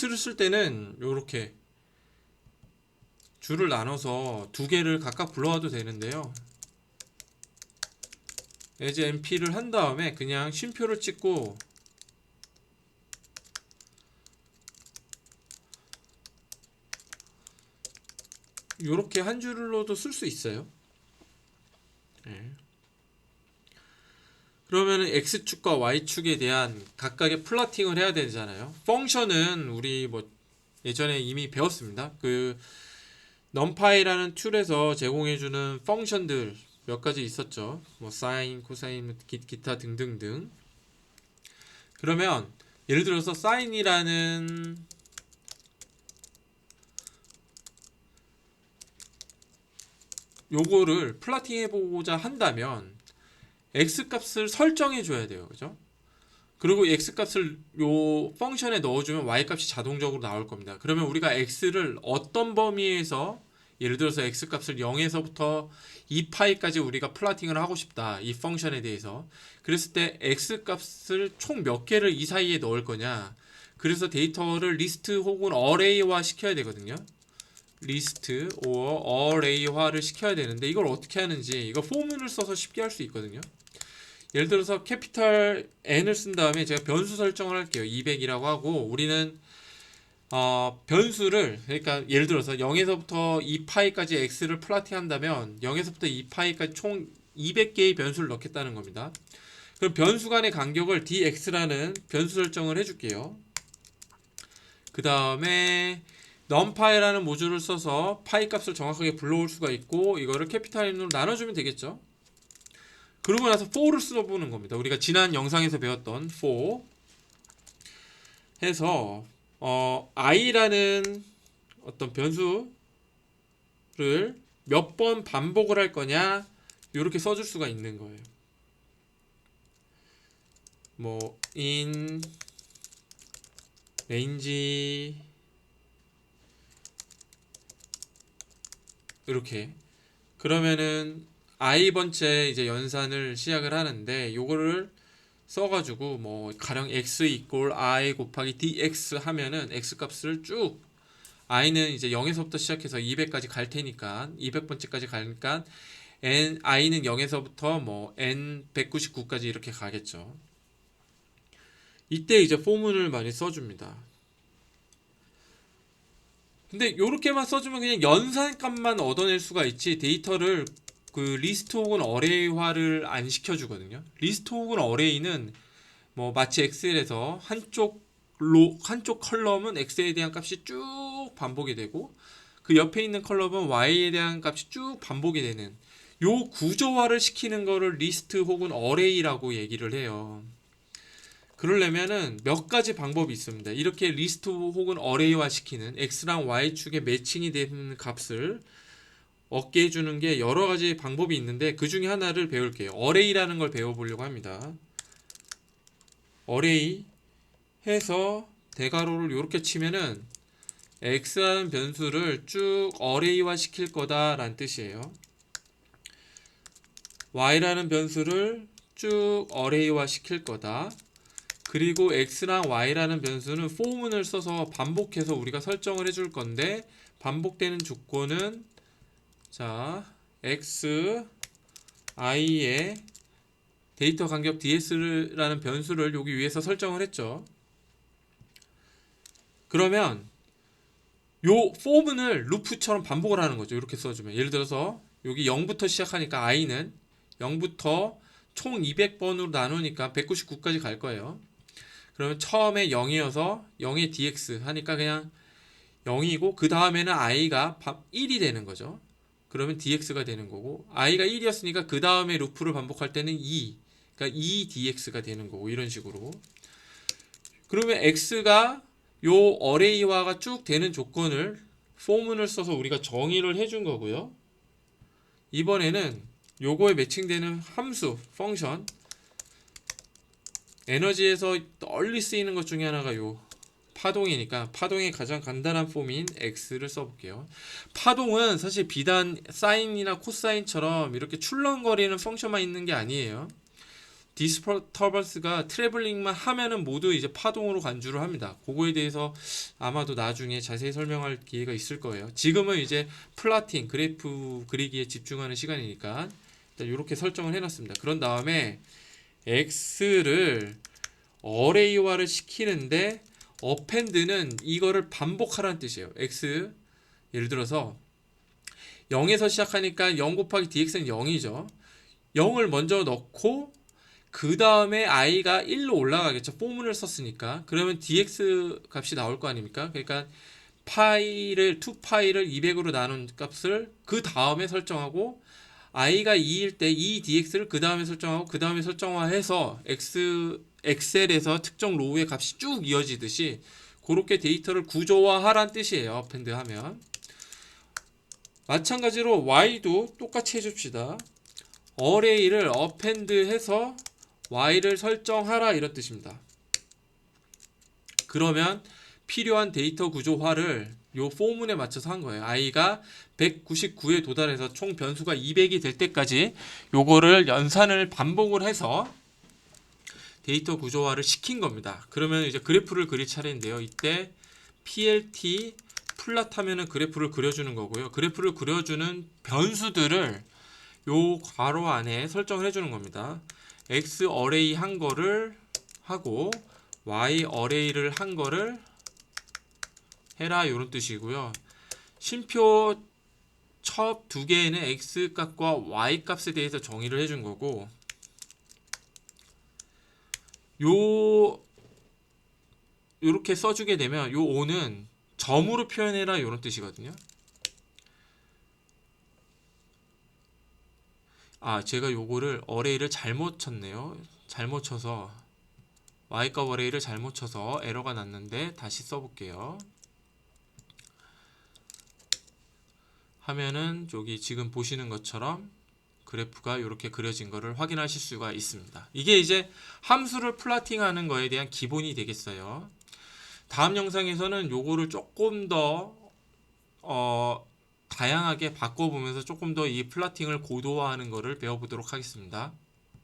루트를 쓸 때는 요렇게 줄을 나눠서 두 개를 각각 불러와도 되는데요. as np를 한 다음에 그냥 쉼표를 찍고 요렇게 한 줄로도 쓸 수 있어요. 네. 그러면은 x축과 y축에 대한 각각의 플러팅을 해야 되잖아요. 펑션은 우리 뭐 예전에 이미 배웠습니다. 그 numpy라는 툴에서 제공해주는 펑션들 몇 가지 있었죠. 뭐 사인, 코사인, 기타 등등등. 그러면 예를 들어서 사인이라는 요거를 플러팅 해보고자 한다면 x 값을 설정해 줘야 돼요. 그죠? 그리고 x 값을 요 펑션에 넣어주면 y 값이 자동적으로 나올 겁니다. 그러면 우리가 x를 어떤 범위에서 예를 들어서 x 값을 0에서부터 2파이까지 우리가 플러팅을 하고 싶다. 이 펑션에 대해서. 그랬을 때 x 값을 총 몇 개를 이 사이에 넣을 거냐. 그래서 데이터를 리스트 혹은 어레이화 시켜야 되거든요. 리스트 or 어레이화를 시켜야 되는데 이걸 어떻게 하는지 이거 포문을 써서 쉽게 할 수 있거든요. 예를 들어서 캐피탈 N을 쓴 다음에 제가 변수 설정을 할게요. 200이라고 하고 우리는 변수를 그러니까 예를 들어서 0에서부터 2파이까지 x를 플러팅 한다면 0에서부터 2파이까지 총 200개의 변수를 넣겠다는 겁니다. 그럼 변수 간의 간격을 dx라는 변수 설정을 해줄게요. 그 다음에 numpy라는 모듈을 써서 파이 값을 정확하게 불러올 수가 있고 이거를 캐피탈 N으로 나눠주면 되겠죠. 그러고 나서 for를 써보는 겁니다. 우리가 지난 영상에서 배웠던 for 해서 i라는 어떤 변수를 몇 번 반복을 할 거냐 이렇게 써줄 수가 있는 거예요. 뭐 in range 이렇게 그러면은 i번째 이제 연산을 시작을 하는데 요거를 써가지고 뭐 가령 x 이꼴 i 곱하기 dx 하면은 x 값을 쭉 i는 이제 0에서부터 시작해서 200까지 갈 테니까 200번째까지 가니까 i는 0에서부터 뭐 n 199까지 이렇게 가겠죠. 이때 이제 포문을 많이 써줍니다. 근데 요렇게만 써주면 그냥 연산값만 얻어낼 수가 있지 데이터를 그 리스트 혹은 어레이화를 안 시켜주거든요. 리스트 혹은 어레이는 뭐 마치 엑셀에서 한쪽 컬럼은 x에 대한 값이 쭉 반복이 되고 그 옆에 있는 컬럼은 y에 대한 값이 쭉 반복이 되는 요 구조화를 시키는 거를 리스트 혹은 어레이라고 얘기를 해요. 그러려면은 몇 가지 방법이 있습니다. 이렇게 리스트 혹은 어레이화 시키는 x랑 y축에 매칭이 되는 값을 얻게 해주는 게 여러 가지 방법이 있는데 그 중에 하나를 배울게요. 어레이라는 걸 배워보려고 합니다. 어레이 해서 대괄호를 이렇게 치면은 x라는 변수를 쭉 어레이화 시킬 거다 라는 뜻이에요. y라는 변수를 쭉 어레이화 시킬 거다. 그리고 x랑 y라는 변수는 포문을 써서 반복해서 우리가 설정을 해줄 건데 반복되는 조건은 자 x, i의 데이터 간격 ds라는 변수를 여기 위에서 설정을 했죠. 그러면 요 포문을 루프처럼 반복을 하는 거죠. 이렇게 써주면 예를 들어서 여기 0부터 시작하니까 i는 0부터 총 200번으로 나누니까 199까지 갈 거예요. 그러면 처음에 0이어서 0의 dx 하니까 그냥 0이고 그 다음에는 i가 1이 되는 거죠. 그러면 dx가 되는 거고 i가 1이었으니까 그 다음에 루프를 반복할 때는 2 그러니까 2dx가 되는 거고 이런 식으로 그러면 x가 요 어레이화가 쭉 되는 조건을 포문을 써서 우리가 정의를 해준 거고요. 이번에는 요거에 매칭되는 함수 펑션 에너지에서 널리 쓰이는 것 중에 하나가 요 파동이니까 파동의 가장 간단한 폼인 x를 써볼게요. 파동은 사실 비단 사인이나 코사인처럼 이렇게 출렁거리는 펑션만 있는 게 아니에요. 디스터번스가 트래블링만 하면은 모두 이제 파동으로 간주를 합니다. 그거에 대해서 아마도 나중에 자세히 설명할 기회가 있을 거예요. 지금은 이제 플라팅 그래프 그리기에 집중하는 시간이니까 일단 이렇게 설정을 해놨습니다. 그런 다음에 x를 어레이화를 시키는데 어펜드는 이거를 반복하라는 뜻이에요. x 예를 들어서 0에서 시작하니까 0 곱하기 dx는 0이죠. 0을 먼저 넣고 그 다음에 i가 1로 올라가겠죠. 포문을 썼으니까. 그러면 dx 값이 나올 거 아닙니까? 그러니까 2파이를 200으로 나눈 값을 그 다음에 설정하고 i가 2일 때 2dx를 그 다음에 설정하고 그 다음에 설정화해서 엑셀에서 특정 로우의 값이 쭉 이어지듯이 그렇게 데이터를 구조화하란 뜻이에요. 어펜드 하면. 마찬가지로 y도 똑같이 해줍시다. 어레이를 어펜드해서 y를 설정하라 이런 뜻입니다. 그러면 필요한 데이터 구조화를 요 포문에 맞춰서 한 거예요. i가 199에 도달해서 총 변수가 200이 될 때까지 요거를 연산을 반복을 해서 데이터 구조화를 시킨 겁니다. 그러면 이제 그래프를 그릴 차례인데요. 이때 plt 플랫 하면은 그래프를 그려주는 거고요. 그래프를 그려주는 변수들을 요 괄호 안에 설정을 해주는 겁니다. x 어레이 한 거를 하고 y 어레이를 한 거를 해라 이런 뜻이고요. 쉼표 첩 두 개에는 x 값과 y 값에 대해서 정의를 해준 거고 요렇게 써주게 되면 요 5는 점으로 표현해라 이런 뜻이거든요. 제가 요거를 어레이를 잘못 쳤네요. 잘못 쳐서 y값 어레이를 잘못 쳐서 에러가 났는데 다시 써볼게요. 하면은 여기 지금 보시는 것처럼 그래프가 이렇게 그려진 거를 확인하실 수가 있습니다. 이게 이제 함수를 플라팅하는 거에 대한 기본이 되겠어요. 다음 영상에서는 요거를 조금 더 다양하게 바꿔보면서 조금 더 이 플라팅을 고도화하는 거를 배워보도록 하겠습니다.